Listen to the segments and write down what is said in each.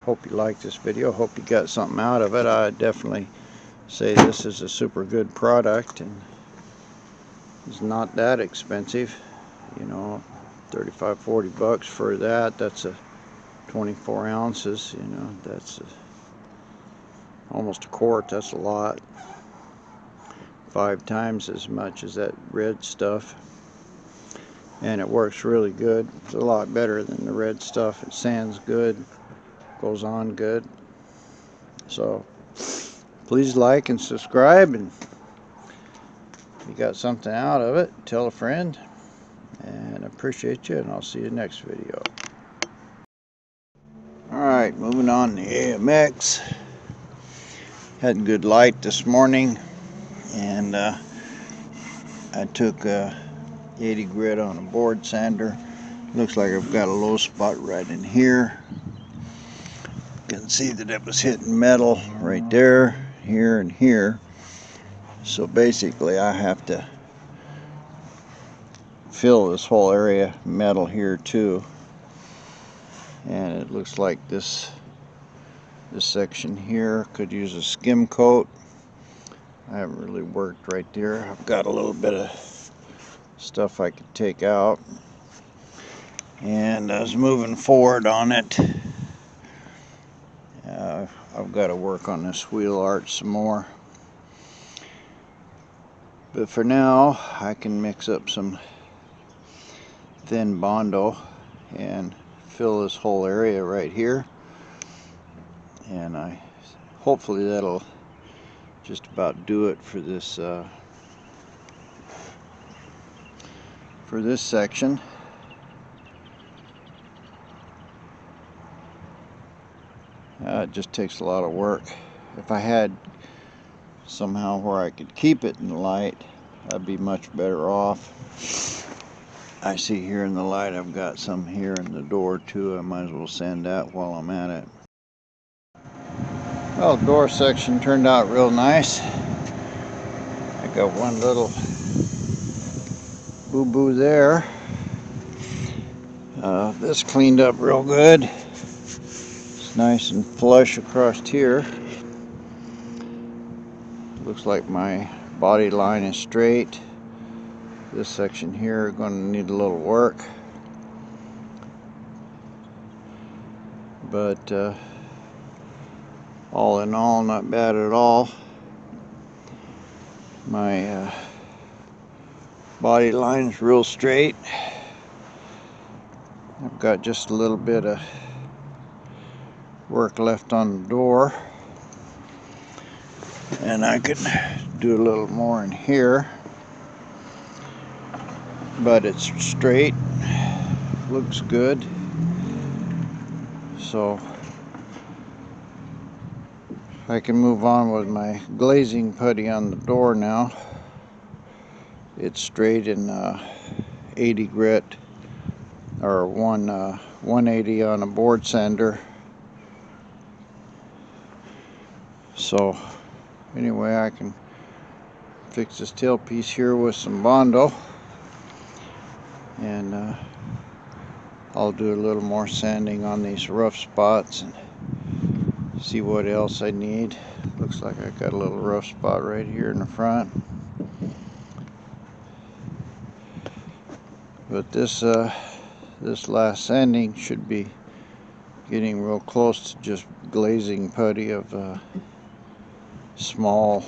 Hope you liked this video. Hope you got something out of it. I definitely say this is a super good product, and it's not that expensive. You know, 35-40 bucks for that. That's a 24 ounces. You know, that's almost a quart. That's a lot. 5 times as much as that red stuff, and it works really good. It's a lot better than the red stuff. It sands good, goes on good. So please like and subscribe, and if you got something out of it, tell a friend, and I appreciate you, and I'll see you next video. Alright, moving on to AMX. Had a good light this morning, and I took a 80 grit on a board sander. Looks like I've got a low spot right in here. You can see that it was hitting metal right there, here, and here. So basically I have to fill this whole area metal here too. And it looks like this section here could use a skim coat. I haven't really worked right there. I've got a little bit of stuff I could take out, and I was moving forward on it. I've got to work on this wheel arch some more, but for now I can mix up some thin Bondo and fill this whole area right here, and hopefully that'll just about do it for this section. It just takes a lot of work. If I had somehow where I could keep it in the light, I'd be much better off. I see here in the light I've got some here in the door too. I might as well sand that while I'm at it. Well, the door section turned out real nice. I got one little boo-boo there. This cleaned up real good. It's nice and flush across here. Looks like my body line is straight. This section here is going to need a little work, but all in all, not bad at all. My body line is real straight. I've got just a little bit of work left on the door, and I could do a little more in here, but it's straight, looks good. So I can move on with my glazing putty on the door now. It's straight in 80 grit, or 180 on a board sander. So anyway, I can fix this tailpiece here with some Bondo, and I'll do a little more sanding on these rough spots and see what else I need. Looks like I got a little rough spot right here in the front, but this last sanding should be getting real close to just glazing putty of small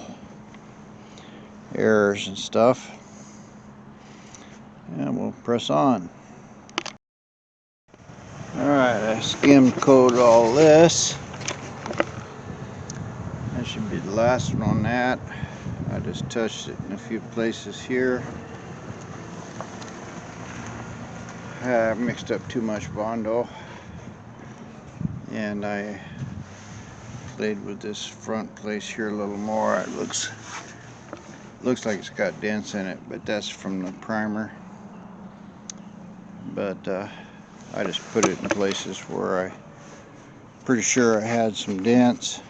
errors and stuff, and we'll press on. Alright, I skim coated all this. That should be the last one on that. I just touched it in a few places here. I mixed up too much Bondo, and I played with this front place here a little more. It looks like it's got dents in it, but that's from the primer. But I just put it in places where I'm pretty sure I had some dents.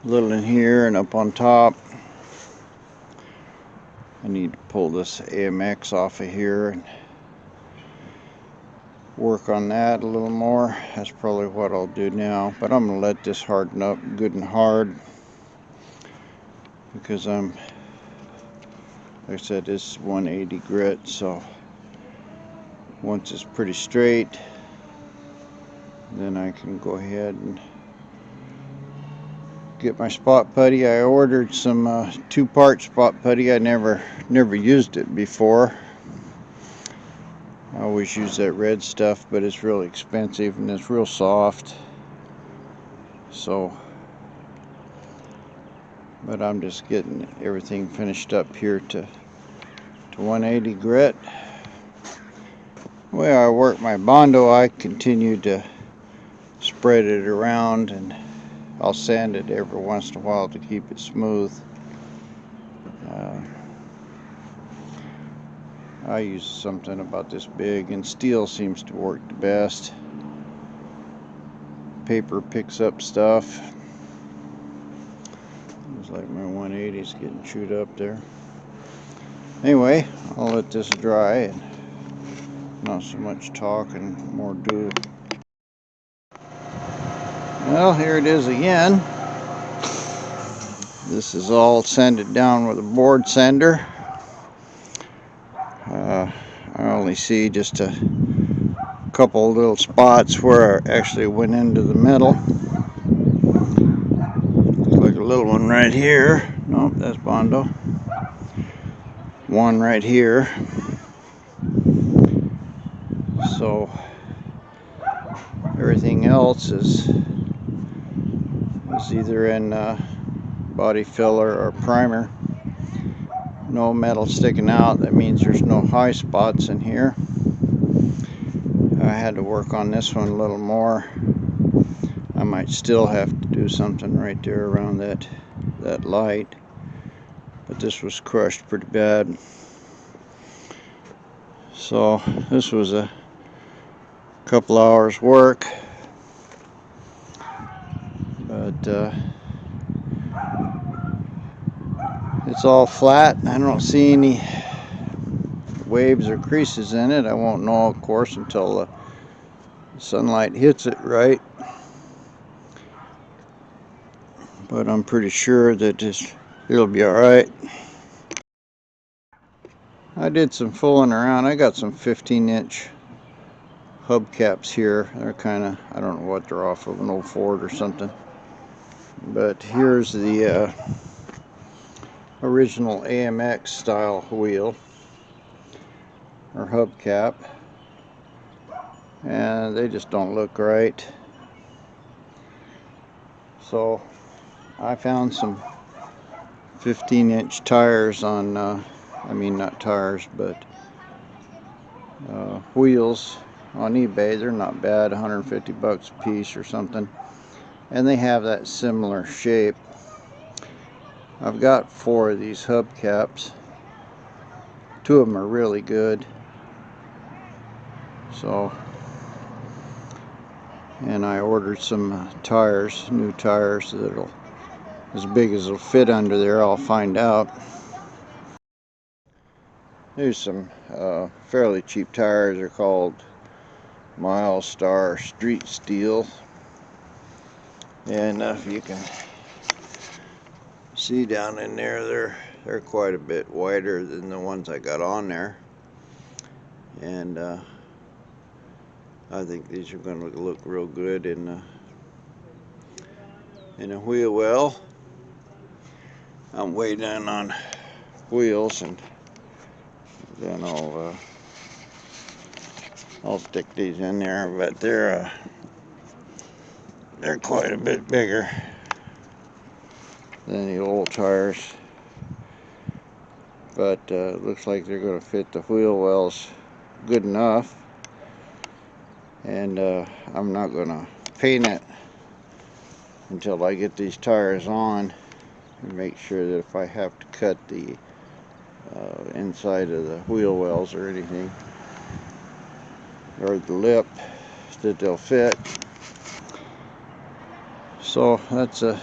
A little in here and up on top. I need to pull this AMX off of here and work on that a little more. That's probably what I'll do now, but I'm gonna let this harden up good and hard, because like I said, this is 180 grit, so once it's pretty straight, then I can go ahead and get my spot putty. I ordered some 2-part spot putty. I never used it before. I always use that red stuff, but it's really expensive and it's real soft. So, but I'm just getting everything finished up here to 180 grit. The way I work my Bondo, I continue to spread it around, and I'll sand it every once in a while to keep it smooth. I use something about this big, and steel seems to work the best. Paper picks up stuff. Looks like my 180 is getting chewed up there. Anyway, I'll let this dry, and not so much talk and more do. Well, here it is again. This is all sanded down with a board sander. I only see just a couple little spots where I actually went into the metal. Looks like a little one right here. Nope, that's Bondo. One right here. So everything else is either in body filler or primer. No metal sticking out. That means there's no high spots in here. I had to work on this one a little more. I might still have to do something right there around that light, but this was crushed pretty bad. So this was a couple hours work, but it's all flat. I don't see any waves or creases in it. I won't know, of course, until the sunlight hits it right, but I'm pretty sure that it'll be alright. I did some fooling around. I got some 15-inch hubcaps here. They're kind of, I don't know what they're off of, an old Ford or something, but here's the original AMX style wheel or hubcap, and they just don't look right. So I found some 15-inch tires on I mean, not tires, but wheels on eBay. They're not bad, 150 bucks a piece or something, and they have that similar shape. I've got 4 of these hubcaps. 2 of them are really good. So, and I ordered some tires, new tires that'll, as big as it'll fit under there. I'll find out. Here's some fairly cheap tires. They're called Milestar Street Steel, and if you can see down in there, they're quite a bit wider than the ones I got on there, and I think these are going to look real good in a wheel well. I'm way down on wheels, and then I'll stick these in there, but they're quite a bit bigger than the old tires, but looks like they're going to fit the wheel wells good enough, and I'm not going to paint it until I get these tires on and make sure that if I have to cut the inside of the wheel wells or anything, or the lip, that they'll fit. So that's a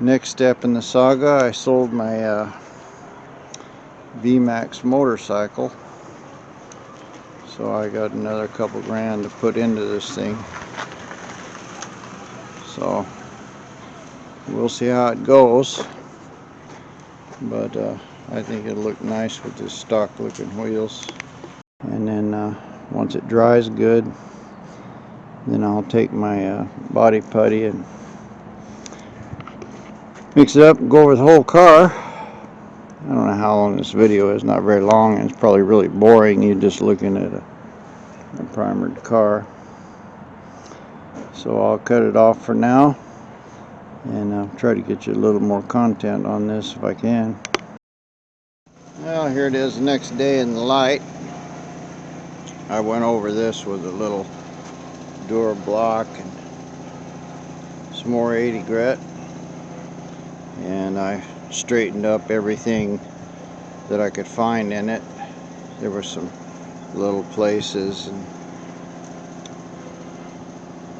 next step in the saga. I sold my VMAX motorcycle, so So I got another couple grand to put into this thing. So we'll see how it goes. But I think it'll look nice with the stock looking wheels. And then once it dries good, then I'll take my body putty and mix it up and go over the whole car. I don't know how long this video is, not very long, and it's probably really boring, you just looking at a primered car. So I'll cut it off for now, and I'll try to get you a little more content on this if I can. Well, here it is the next day in the light. I went over this with a little door block and some more 80 grit, and I straightened up everything that I could find in it. There were some little places and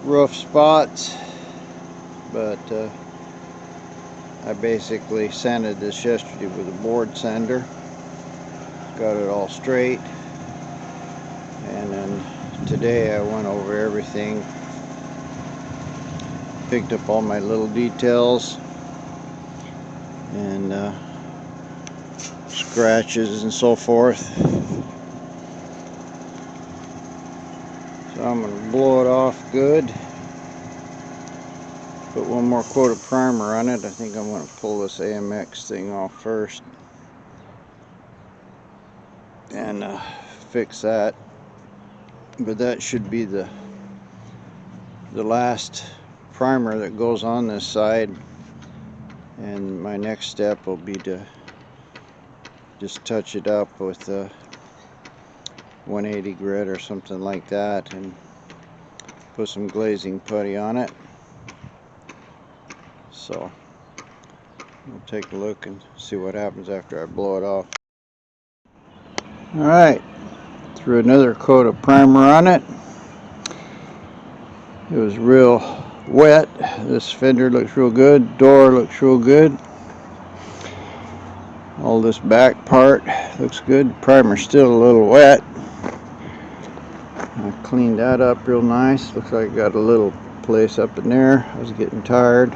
rough spots, but I basically sanded this yesterday with a board sander, got it all straight, and then today I went over everything, picked up all my little details and scratches and so forth. So I'm going to blow it off good, put one more coat of primer on it. I think I'm going to pull this AMX thing off first and fix that. But that should be the last primer that goes on this side, and my next step will be to just touch it up with 180 grit or something like that and put some glazing putty on it. So we'll take a look and see what happens after I blow it off. Alright, threw another coat of primer on it. It was real wet. This fender looks real good, door looks real good. All this back part looks good. Primer's still a little wet. I cleaned that up real nice. Looks like I got a little place up in there. I was getting tired.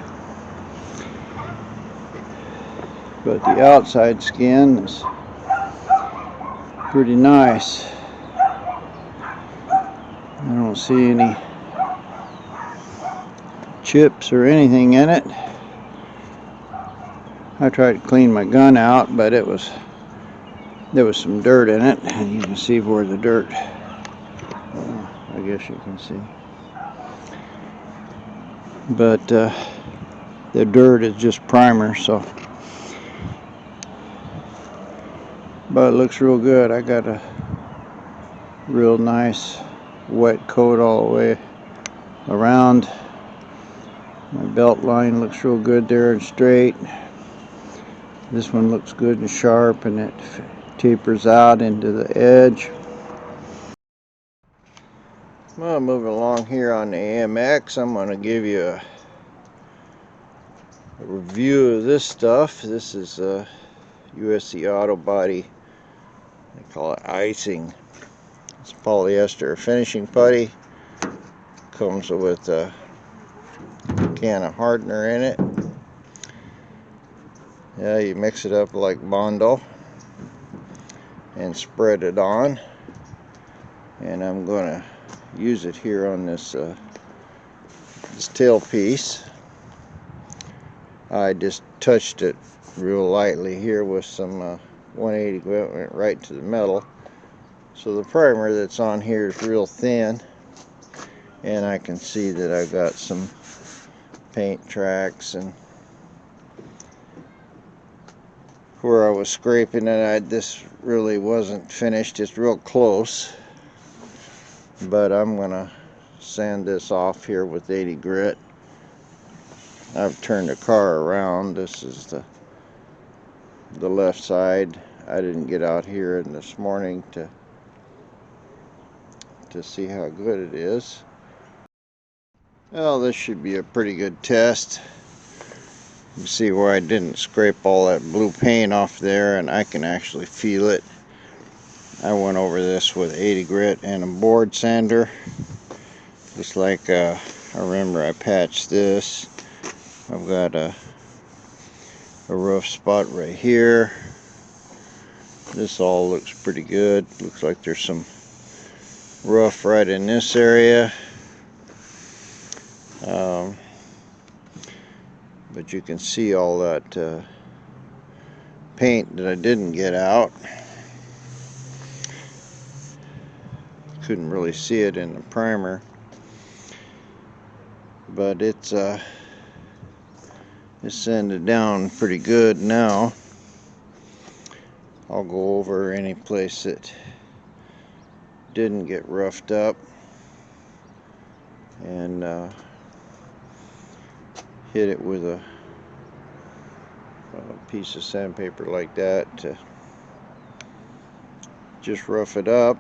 But the outside skin is pretty nice. I don't see any chips or anything in it. I tried to clean my gun out, but there was some dirt in it, and you can see where the dirt, I guess you can see. But the dirt is just primer, so. But it looks real good. I got a real nice wet coat all the way around. My belt line looks real good there and straight. This one looks good and sharp, and it tapers out into the edge. Well, moving along here on the AMX, I'm going to give you a review of this stuff. This is USC Auto Body. They call it icing. It's polyester finishing putty. Comes with a can of hardener in it. Yeah, you mix it up like Bondo and spread it on. And I'm going to use it here on this this tail piece. I just touched it real lightly here with some 180 grit, went right to the metal. So the primer that's on here is real thin, and I can see that I've got some paint tracks, and where I was scraping it, this really wasn't finished. It's real close, but I'm gonna sand this off here with 80 grit. I've turned the car around. This is the left side. I didn't get out here this morning to see how good it is. Well, this should be a pretty good test. You see where I didn't scrape all that blue paint off there, and I can actually feel it. I went over this with 80 grit and a board sander. Just like I remember I patched this. I've got a rough spot right here. This all looks pretty good. Looks like there's some rough right in this area. But you can see all that paint that I didn't get out. Couldn't really see it in the primer, but it's sanded down pretty good now. I'll go over any place that didn't get roughed up and hit it with a piece of sandpaper like that to just rough it up.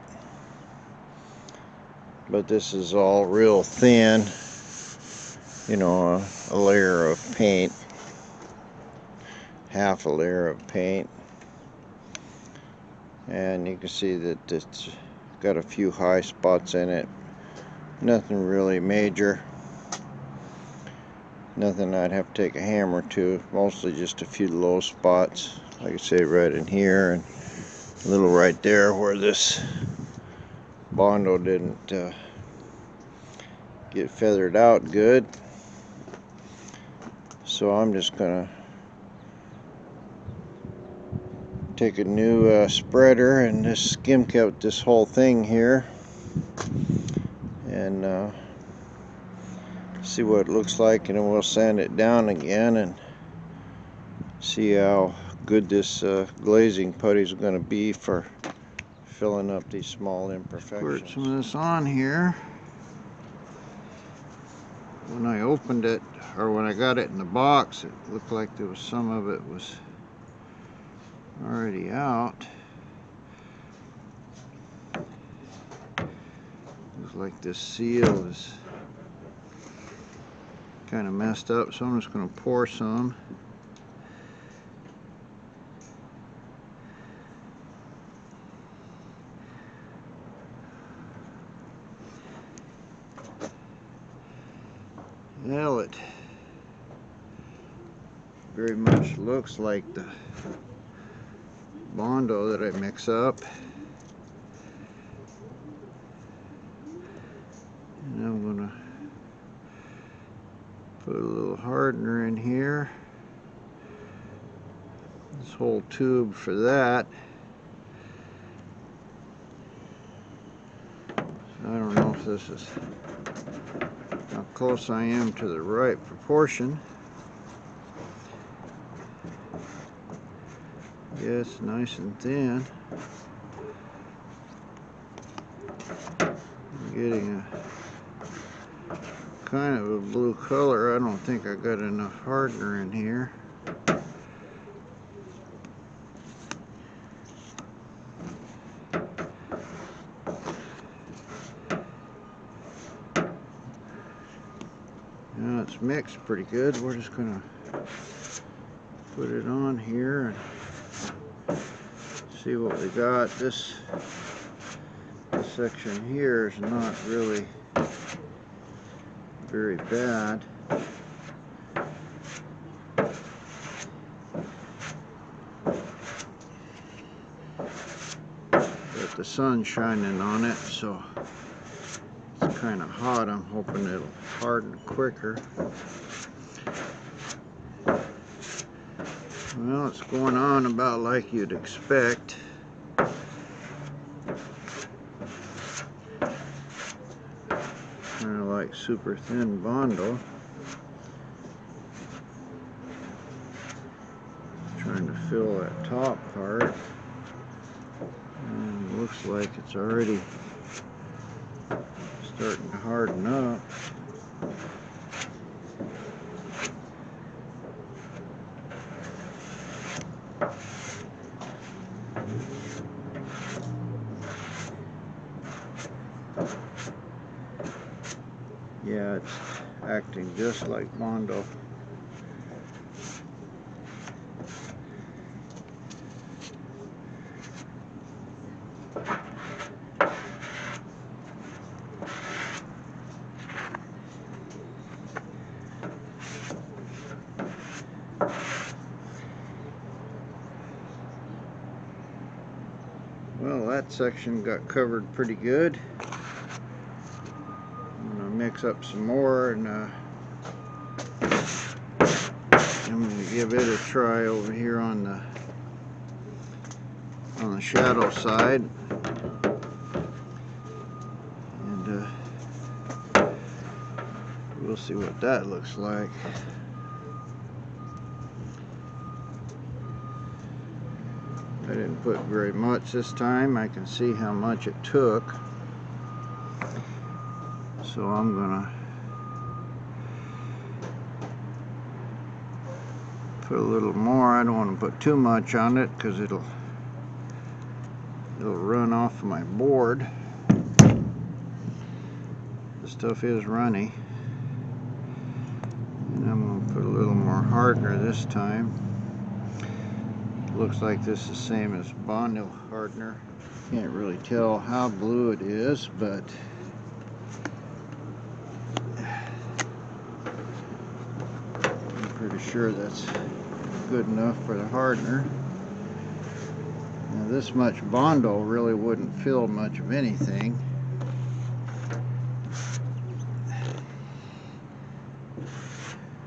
But this is all real thin, you know, a layer of paint, half a layer of paint, and you can see that it's got a few high spots in it. Nothing really major, nothing I'd have to take a hammer to, mostly just a few low spots, like I say, right in here and a little right there where this Bondo didn't get feathered out good. So I'm just gonna take a new spreader and just skim coat this whole thing here and see what it looks like, and then we'll sand it down again and see how good this glazing putty is going to be for filling up these small imperfections. Squirt some of this on here. When I opened it, or when I got it in the box, it looked like there was some of it was already out. Looks like this seal is kind of messed up, so I'm just going to pour some. Well, it very much looks like the Bondo that I mix up. And I'm going to put a little hardener in here. This whole tube for that. So I don't know if this is how close I am to the right proportion. Yes, nice and thin. I'm getting a kind of a blue color. I don't think I got enough hardener in here. Now it's mixed pretty good. We're just gonna put it on here and see what we got. This section here is not really very bad. But the sun's shining on it, so it's kind of hot. I'm hoping it'll harden quicker. Well, it's going on about like you'd expect. Kind of like super thin Bondo. Trying to fill that top part. And it looks like it's already starting to harden up. Yeah, it's acting just like Bondo. Well, that section got covered pretty good. I'm going to mix up some more, and I'm going to give it a try over here on the shadow side. And we'll see what that looks like. I didn't put very much this time. I can see how much it took. So I'm gonna put a little more. I don't want to put too much on it because it'll run off of my board. The stuff is runny. And I'm gonna put a little more hardener this time. Looks like this is the same as Bondo hardener. Can't really tell how blue it is, but I'm pretty sure that's good enough for the hardener. Now this much Bondo really wouldn't fill much of anything.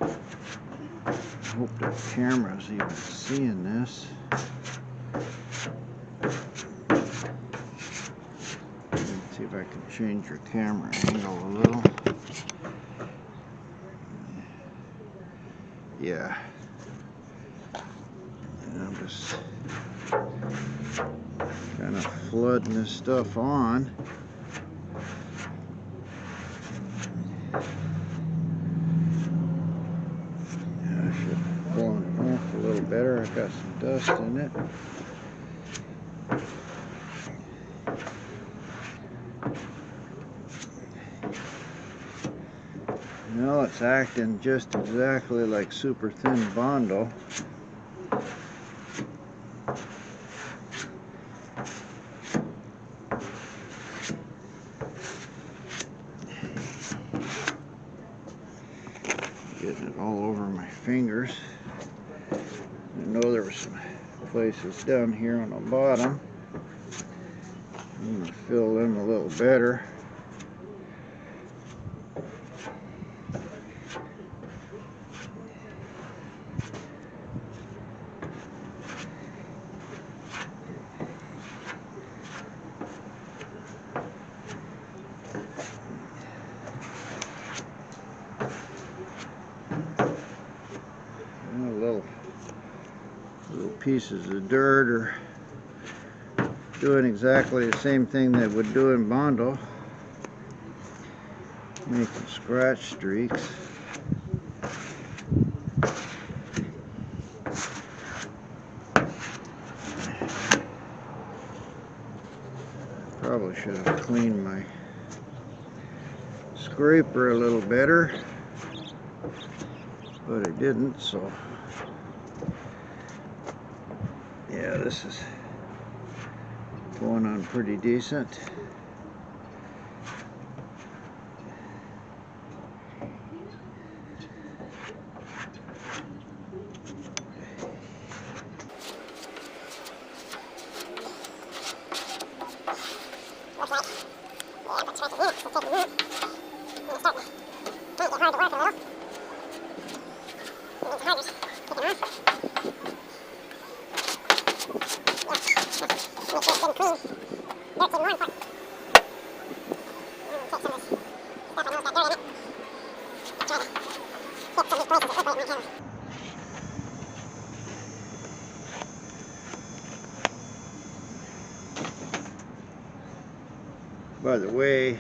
I hope the camera's even seeing this. Let's see if I can change your camera angle a little. Yeah. And I'm just kind of flooding this stuff on. I should have blown it off a little better. I got some dust in it. Well, it's acting just exactly like super thin Bondo. Getting it all over my fingers. I know there were some places down here on the bottom. I'm going to fill them a little better. Little pieces of dirt are doing exactly the same thing they would do in Bondo, making scratch streaks. Probably should have cleaned my scraper a little better, but I didn't, so yeah, this is going on pretty decent. By the way,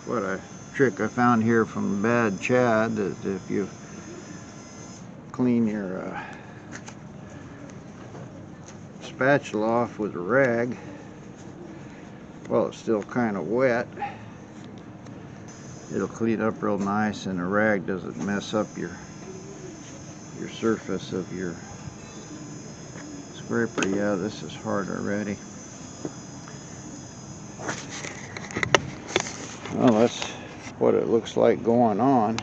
what a trick I found here from Bad Chad, that if you clean your spatula off with a rag, well, it's still kind of wet, it'll clean up real nice, and the rag doesn't mess up your surface of your scraper. Yeah, this is hard already. Well, that's what it looks like going on.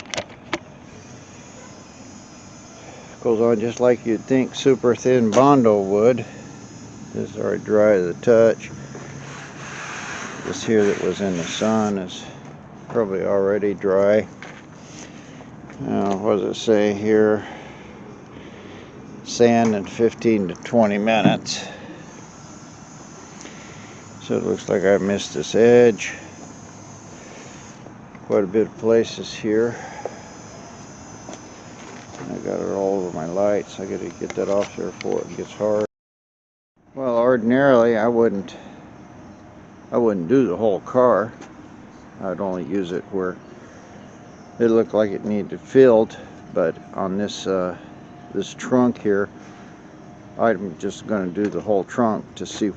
Goes on just like you'd think super thin Bondo would. This is already dry to the touch. This here that was in the sun is probably already dry. What does it say here? Sand in 15 to 20 minutes. So it looks like I missed this edge. Quite a bit of places here. I got it all over my lights. I got to get that off there before it gets hard. Well, ordinarily I wouldn't do the whole car. I'd only use it where it looked like it needed filled. But on this this trunk here, I'm just going to do the whole trunk to see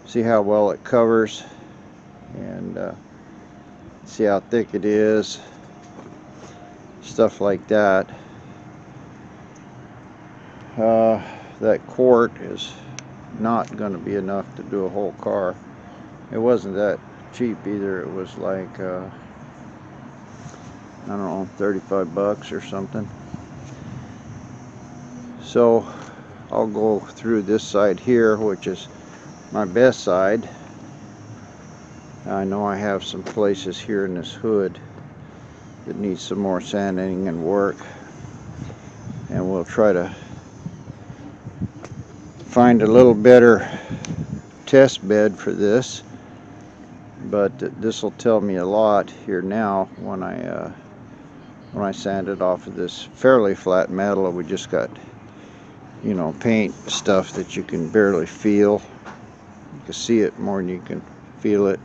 see how well it covers and see how thick it is, stuff like that. That quart is not going to be enough to do a whole car. It wasn't that cheap either. It was like I don't know, 35 bucks or something. So I'll go through this side here, which is my best side. I know I have some places here in this hood that need some more sanding and work, and we'll try to find a little better test bed for this. But this will tell me a lot here now when I sand it off of this fairly flat metal. We just got, you know, paint stuff that you can barely feel. You can see it more than you can feel it.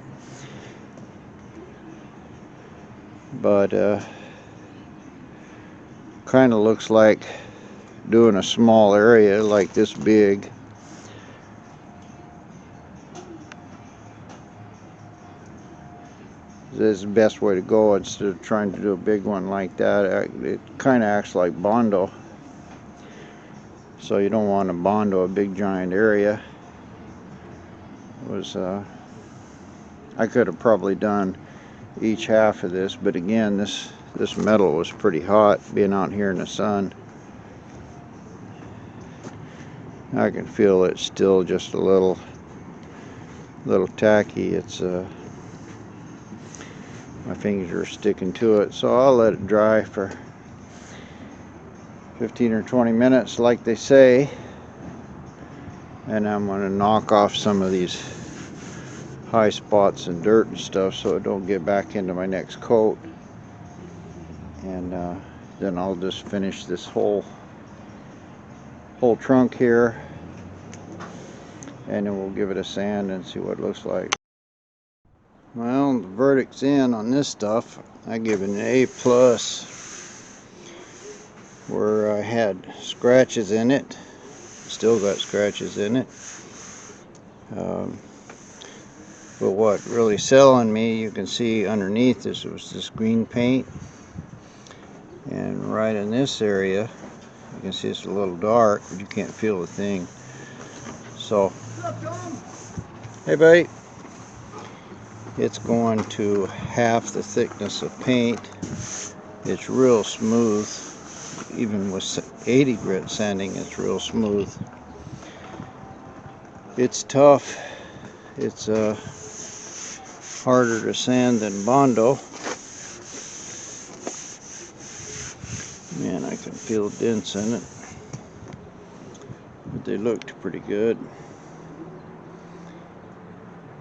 But kind of looks like doing a small area like this big. This is the best way to go instead of trying to do a big one like that. It kind of acts like Bondo. So you don't want to Bondo a big giant area. I could have probably done each half of this, but again, this metal was pretty hot being out here in the sun. I can feel it's still just a little tacky. It's my fingers are sticking to it, so I'll let it dry for 15 or 20 minutes like they say, and I'm going to knock off some of these high spots and dirt and stuff so it don't get back into my next coat. And then I'll just finish this whole trunk here, and then we'll give it a sand and see what it looks like. Well, the verdict's in on this stuff. I give it an A+. Where I had scratches in it, still got scratches in it. But what really selling me, you can see underneath this was this green paint, and right in this area you can see it's a little dark, but you can't feel a thing. So, hey buddy, it's going to half the thickness of paint. It's real smooth. Even with 80 grit sanding, it's real smooth. It's tough. It's harder to sand than Bondo. Man, I can feel dents in it, but they looked pretty good.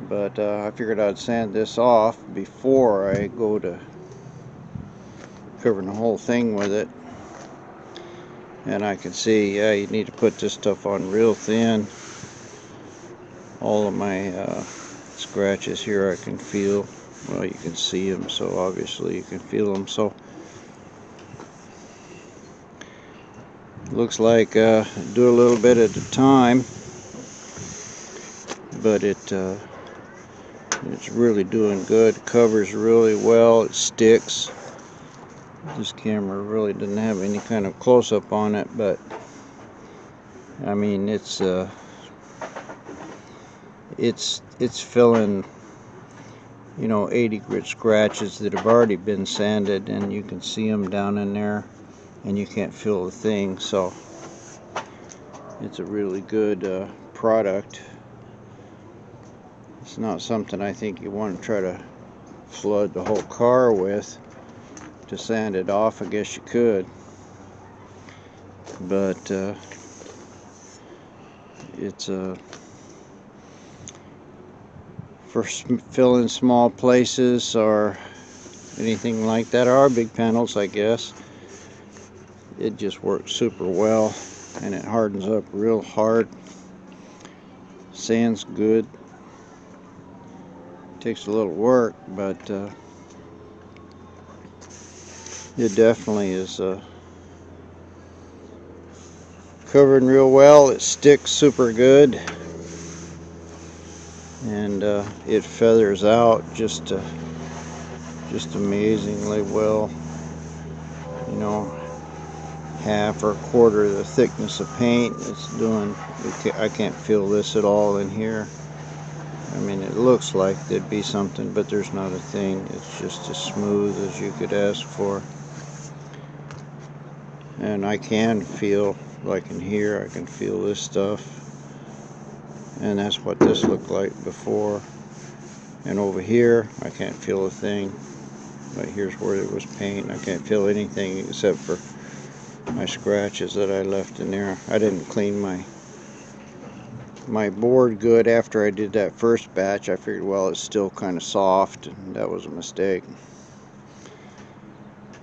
But I figured I'd sand this off before I go to covering the whole thing with it. And I can see, yeah, you need to put this stuff on real thin. All of my scratches here I can feel. Well, you can see them, so obviously you can feel them. So looks like do a little bit at a time, but it's really doing good. It covers really well. It sticks. This camera really didn't have any kind of close-up on it, but I mean it's filling, you know, 80 grit scratches that have already been sanded, and you can see them down in there. and you can't feel the thing. So it's a really good product. It's not something I think you want to try to flood the whole car with to sand it off. I guess you could, but it's for filling small places or anything like that, or big panels, I guess. It just works super well, and it hardens up real hard. Sands good. Takes a little work, but it definitely is covering real well. It sticks super good, and it feathers out just amazingly well. You know, half or a quarter of the thickness of paint it's doing. I can't feel this at all in here. I mean, it looks like there'd be something, but there's not a thing. It's just as smooth as you could ask for. And I can feel, like in here, I can feel this stuff. And that's what this looked like before. And over here, I can't feel a thing. But here's where there was paint. I can't feel anything except for my scratches that I left in there. I didn't clean my board good after I did that first batch. I figured, well, it's still kind of soft, and that was a mistake.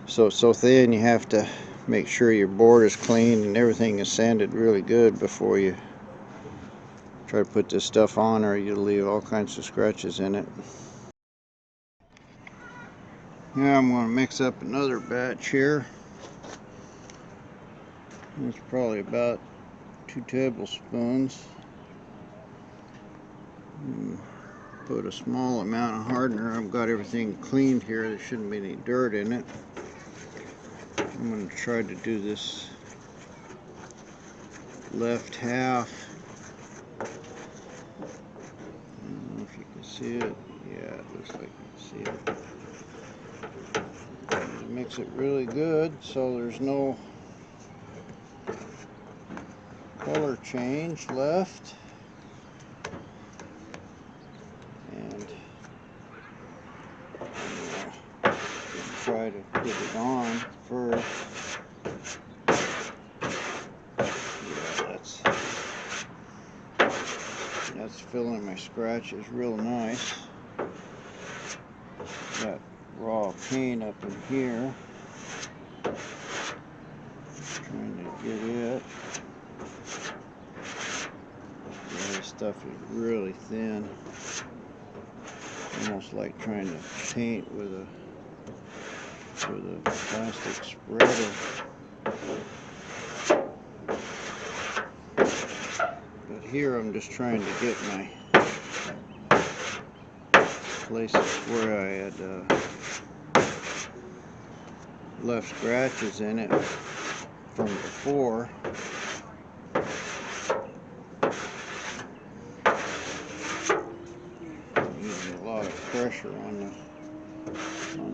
So it's so thin, you have to make sure your board is clean and everything is sanded really good before you try to put this stuff on, or you'll leave all kinds of scratches in it. Yeah, I'm going to mix up another batch here. It's probably about 2 tablespoons. Put a small amount of hardener. I've got everything cleaned here. There shouldn't be any dirt in it. I'm going to try to do this left half. I don't know if you can see it. Yeah, it looks like you can see it. Mix it really good so there's no color change left. And try to put it on first. Yeah, that's filling my scratches real nice. Got raw paint up in here. Trying to get it. Yeah, this stuff is really thin. Almost like trying to paint with a plastic spreader. But here I'm just trying to get my places where I had left scratches in it from before. I'm using a lot of pressure on the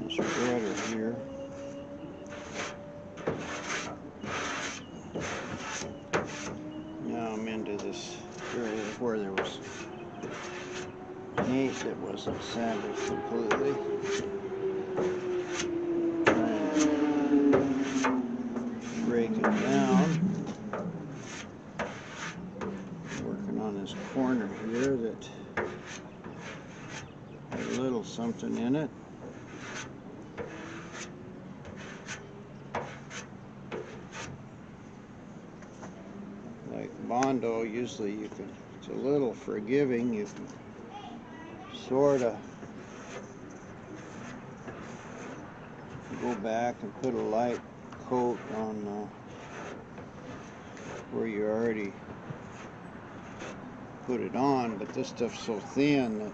spreader here. Now I'm into this area where there was paint that wasn't sanded completely. Break it down. Working on this corner here that had a little something in it. Like Bondo, usually it's a little forgiving. You can sort of go back and put a light coat on where you already put it on, but this stuff's so thin that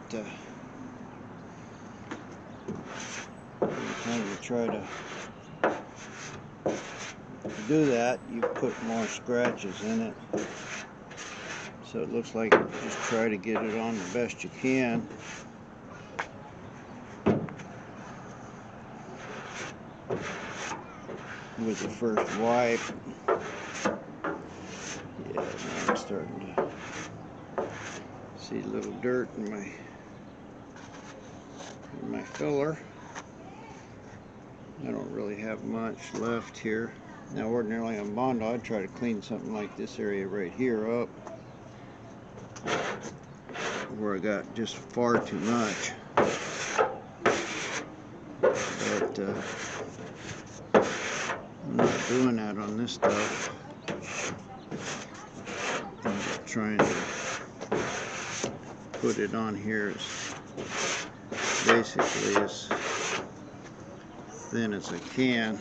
every time you try to do that, you put more scratches in it. So it looks like you just try to get it on the best you can. with the first wipe. Yeah, now I'm starting to see a little dirt in my filler. I don't really have much left here. Now ordinarily on Bondo I'd try to clean something like this area right here up, where I got just far too much. But I'm not doing that on this stuff. I'm just trying to put it on here as basically as thin as I can.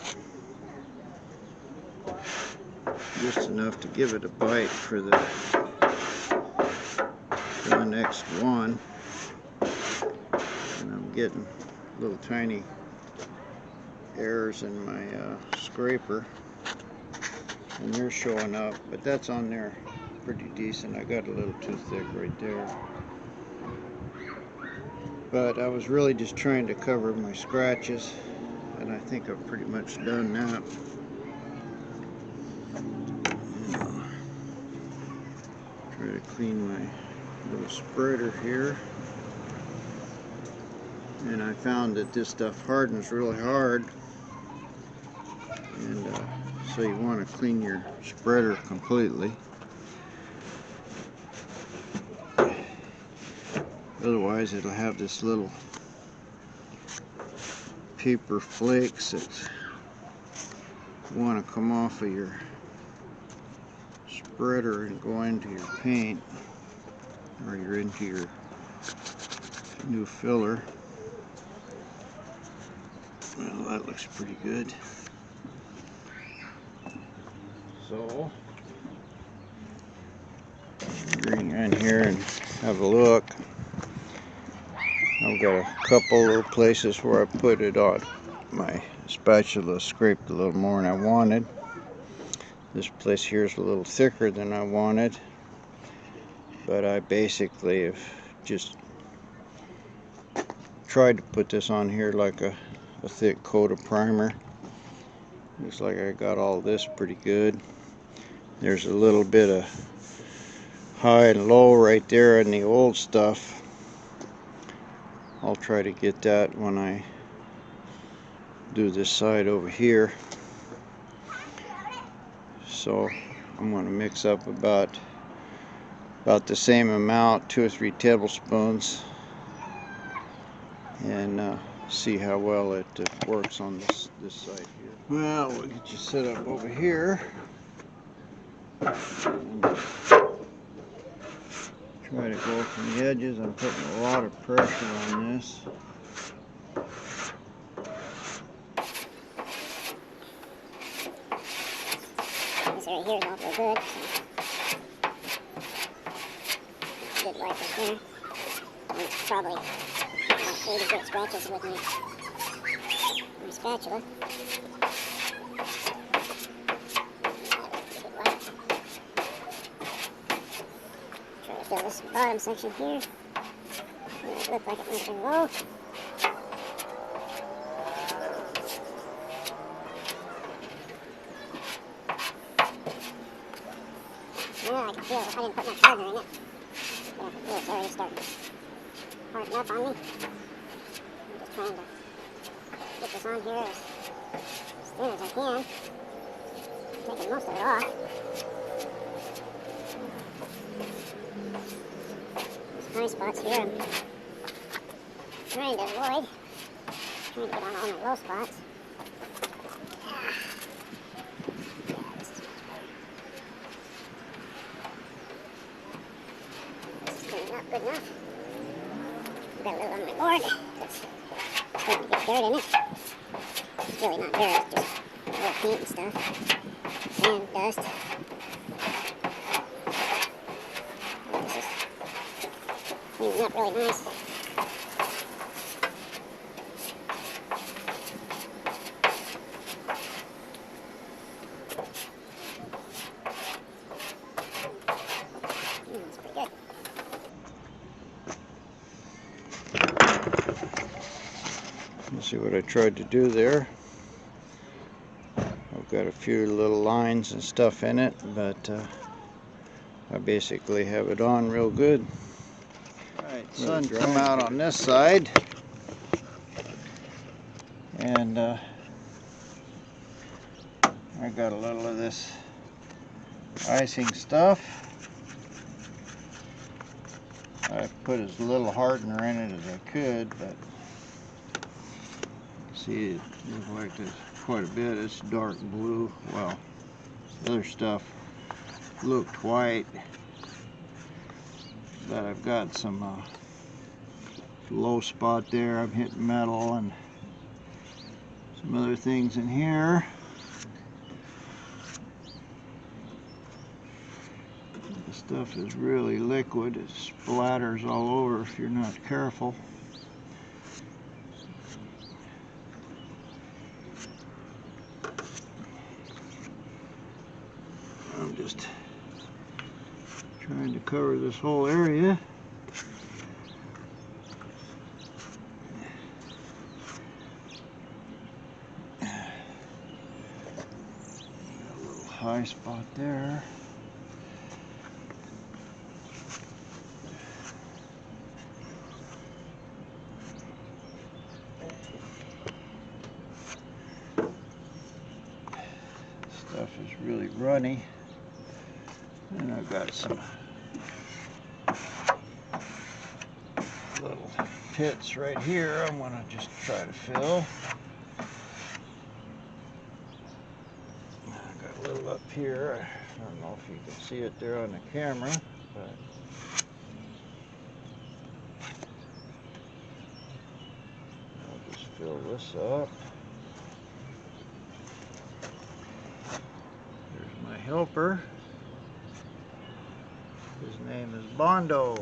Just enough to give it a bite for the next one. And I'm getting little tiny errors in my scraper, and they're showing up, but that's on there pretty decent. I got a little too thick right there, but I was really just trying to cover my scratches, and I think I've pretty much done that. Try to clean my little spreader here, and I found that this stuff hardens really hard, and so you want to clean your spreader completely. Otherwise it'll have this little paper flakes that want to come off of your spreader and go into your paint, or you're into your new filler. Well, that looks pretty good. So bring in here and have a look. I've got a couple little places where I put it on. My spatula scraped a little more than I wanted. This place here is a little thicker than I wanted, but I basically have just tried to put this on here like a thick coat of primer. Looks like I got all this pretty good. There's a little bit of high and low right there in the old stuff. I'll try to get that when I do this side over here. So I'm going to mix up about the same amount, 2 or 3 tablespoons, and see how well it works on this side here. Well, we'll get you set up over here. And try to go from the edges. I'm putting a lot of pressure on this. This area here is not real good. Good wipe right there. And it's probably about 80 good scratches with my spatula. Try to fill this bottom section here. It looks like it might be low. Yeah, I can feel it. I didn't put much hardener in it. Yeah, I can feel it's already starting to harden up on me. I'm just trying to get this on here as thin as I can. Taking most of it off. These high spots here I'm trying to avoid. Trying to get on all my low spots. Not good enough. I've got a little on my board that's starting to get dirt in it. It's really not dirt, it's just old paint and stuff. Sand, dust. This is cleaning up really nice. That's pretty good. You see what I tried to do there? I've got a few little lines and stuff in it, but I basically have it on real good. Alright, sun come out on this side, and I got a little of this icing stuff. I put as little hardener in it as I could, but see, it looks like there's quite a bit. It's dark blue. Well, the other stuff looked white, but I've got some low spot there. I'm hitting metal and some other things in here. The stuff is really liquid. It splatters all over if you're not careful. I'm just trying to cover this whole area. Got a little high spot there. Stuff is really runny. And I've got some little pits right here I'm going to just try to fill. I've got a little up here. I don't know if you can see it there on the camera, but I'll just fill this up. There's my helper. His name is Bondo.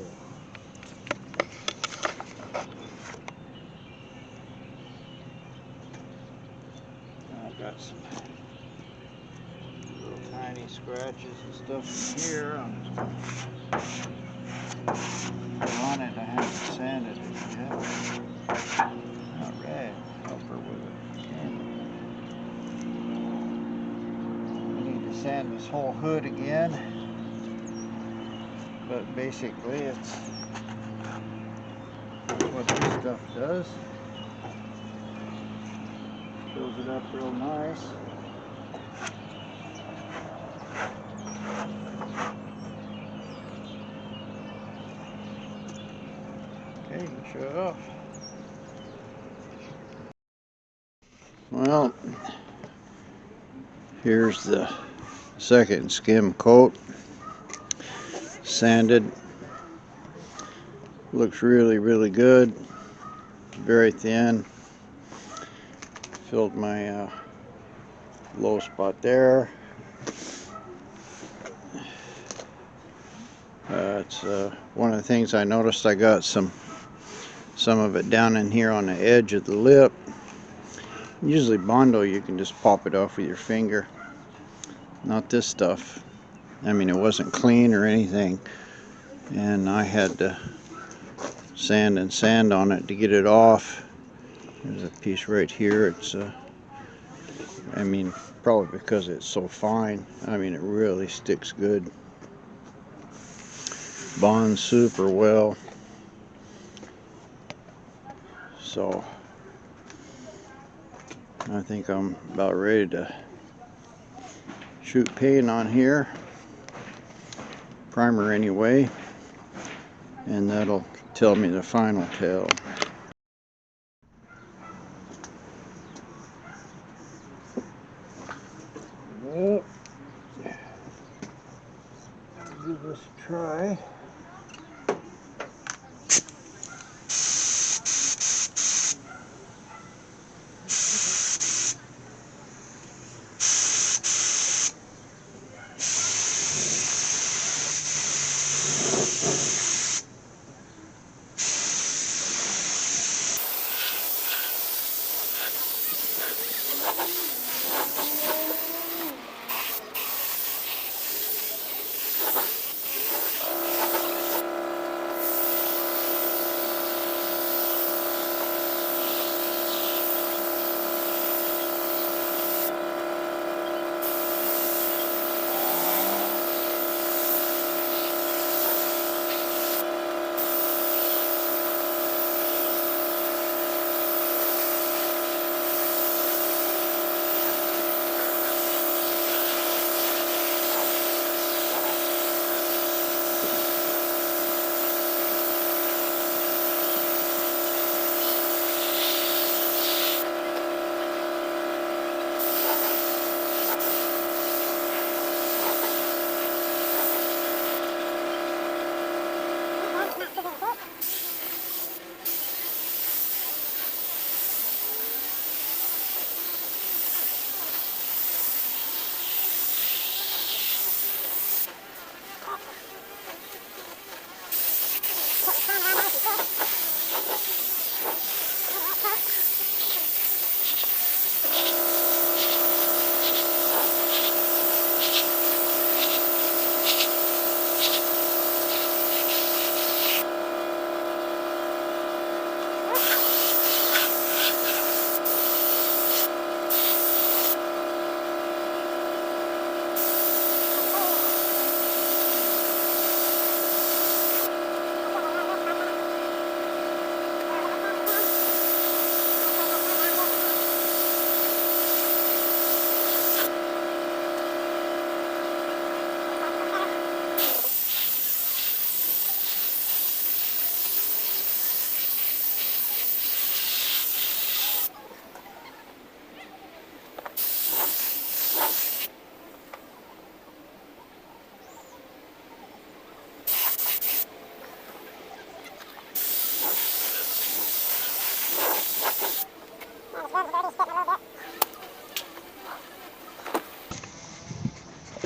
I've got some little tiny scratches and stuff in here. I'm just going to put on it. I haven't sanded it yet. Alright, helper with a camera. I need to sand this whole hood again. But basically it's what this stuff does. Fills it up real nice. Okay, you can show it off. Well, here's the second skim coat. Sanded. Looks really good. Very thin. Filled my low spot there. It's one of the things I noticed. I got some of it down in here on the edge of the lip. Usually Bondo, you can just pop it off with your finger. Not this stuff. I mean, it wasn't clean or anything, and I had to sand and sand on it to get it off. There's a piece right here. It's I mean, probably because it's so fine. I mean, it really sticks good. Bonds super well. So I think I'm about ready to shoot paint on here. Primer anyway, and that'll tell me the final tell. Well, give this a try.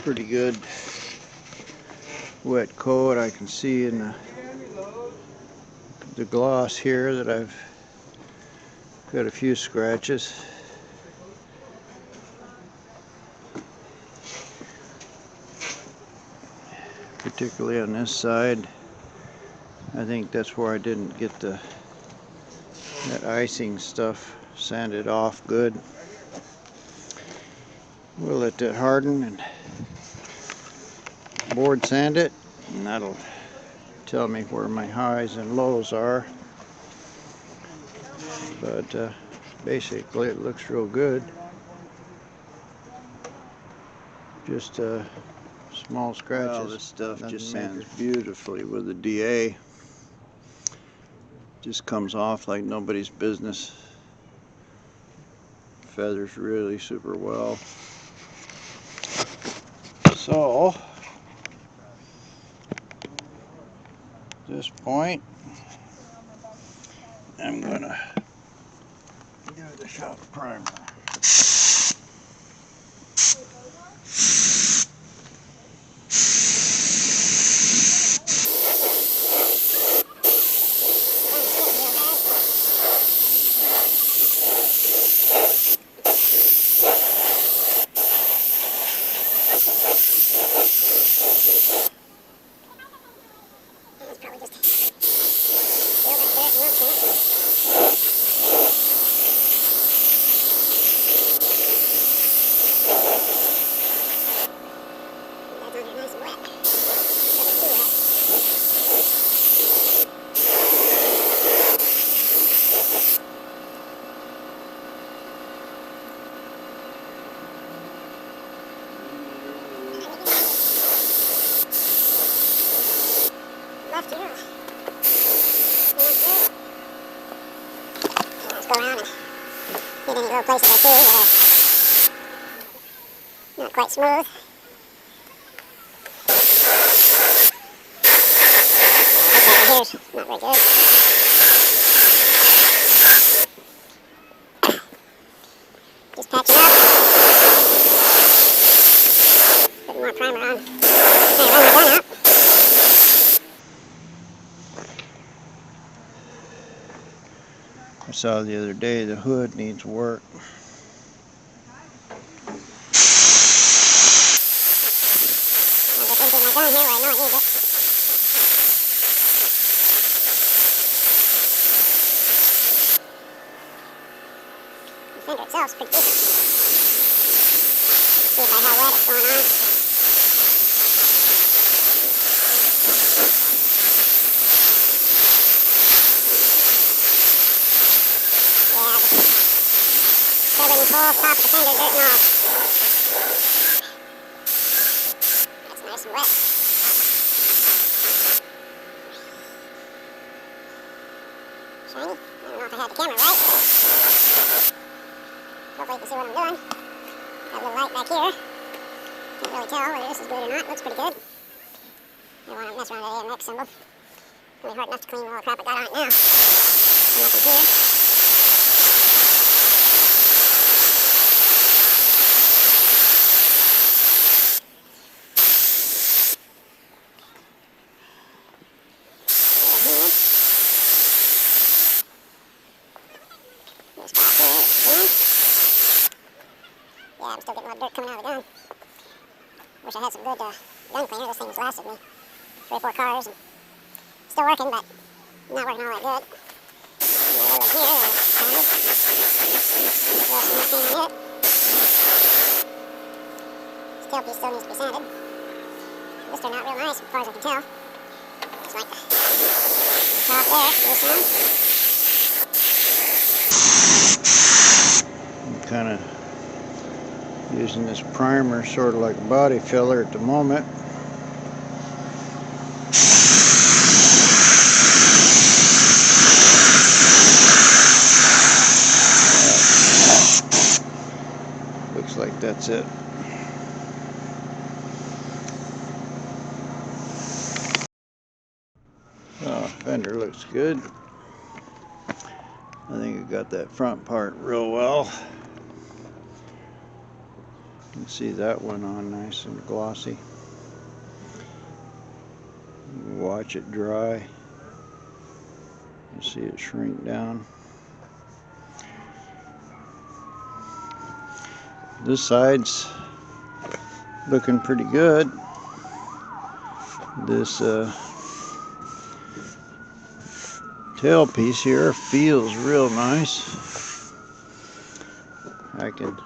Pretty good wet coat. I can see in the gloss here that I've got a few scratches. Particularly on this side. I think that's where I didn't get that icing stuff sanded off good. We'll let that harden and board sand it, and that'll tell me where my highs and lows are. But basically it looks real good. Just small scratches. Well, this stuff Nothing just major. sands beautifully with the DA. Just comes off like nobody's business. Feathers really super well. So, at this point, I'm gonna give it a shot of primer. Left here. Let's go around and hit any little places I see that are not quite smooth. This right here's not very good. Just patching up. Putting more primer on. Kind of run my gun out. I saw the other day the hood needs work. I'll just empty my gun here where I know I need it. The fender itself's pretty decent. See by how wet it's going on. Yeah, just covered this whole top of the fender dirt and all. That's nice and wet. Shiny? I don't know if I had the camera right. Hopefully you can see what I'm doing. Got a little light back here. Can't really tell whether this is good or not. Looks pretty good. I don't want to mess around with the AMX symbol. Really hard enough to clean all the crap I got on it now. Nothing here. Yeah, I'm still getting a lot of dirt coming out of the gun. Wish I had some good gun cleaner. This thing's lasted me 3 or 4 cars. And still working, but not working all that good. And a little here, pounded. Still some clean in it. Tailpiece still needs to be sanded. This turned out real nice, as far as I can tell. Just like the top there, loose one. I'm kind of using this primer sort of like a body filler at the moment. Looks like that's it. Oh, fender looks good. I think I got that front part real well. You can see that went on nice and glossy. Watch it dry. You see it shrink down. This side's looking pretty good. This tail piece here feels real nice. I can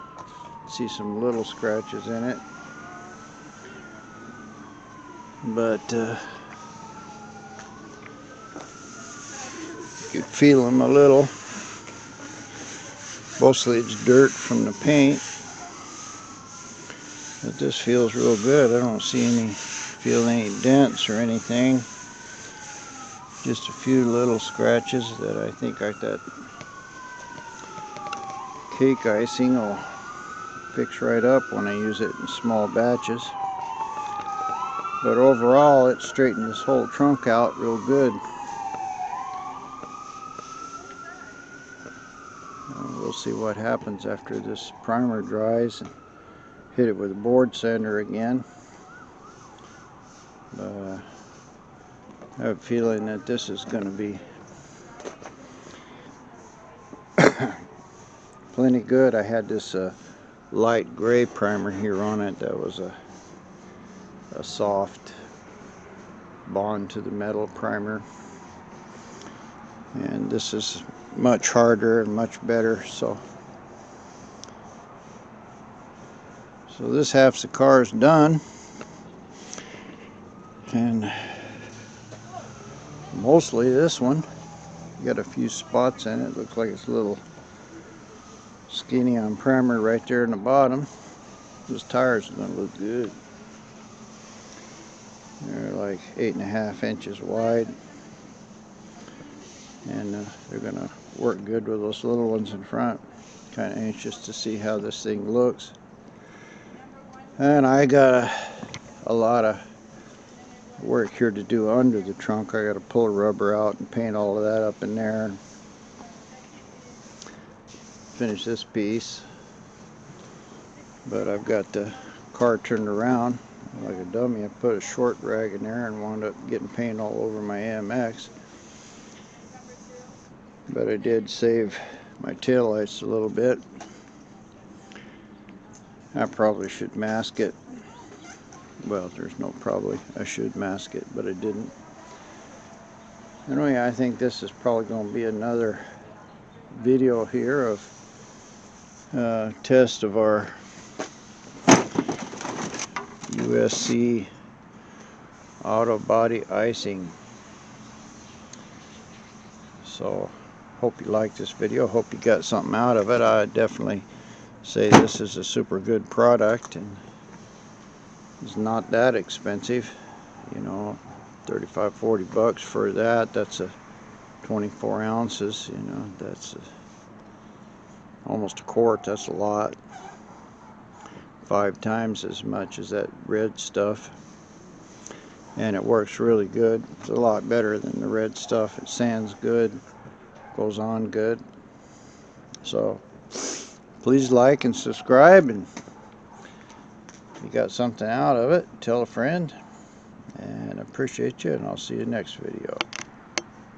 see some little scratches in it, but you could feel them a little. Mostly it's dirt from the paint, but this feels real good. I don't feel any dents or anything. Just a few little scratches that I think like that cake icing will fix right up when I use it in small batches. But overall, it straightened this whole trunk out real good. We'll see what happens after this primer dries and hit it with a board sander again. I have a feeling that this is going to be plenty good. I had this light gray primer here on it that was a soft bond to the metal primer, and this is much harder and much better. So this half the car is done, and mostly this one got a few spots in it. Looks like it's a little skinny on primer right there in the bottom. Those tires are gonna look good. They're like 8.5 inches wide, and they're gonna work good with those little ones in front. Kind of anxious to see how this thing looks. And I got a lot of work here to do under the trunk. I got to pull the rubber out and paint all of that up in there and finish this piece. But I've got the car turned around like a dummy. I put a short rag in there and wound up getting paint all over my AMX. But I did save my taillights a little bit. I probably should mask it. Well, there's no probably. I should mask it, but I didn't. Anyway, I think this is probably going to be another video here of test of our USC auto body icing. So hope you liked this video. Hope you got something out of it. I definitely say this is a super good product, and it's not that expensive, you know. 35-40 bucks for that. That's a 24 ounces, you know. That's almost a quart. That's a lot. 5 times as much as that red stuff, and it works really good. It's a lot better than the red stuff. It sands good, goes on good. So please like and subscribe, and if you got something out of it, tell a friend, and I appreciate you, and I'll see you next video.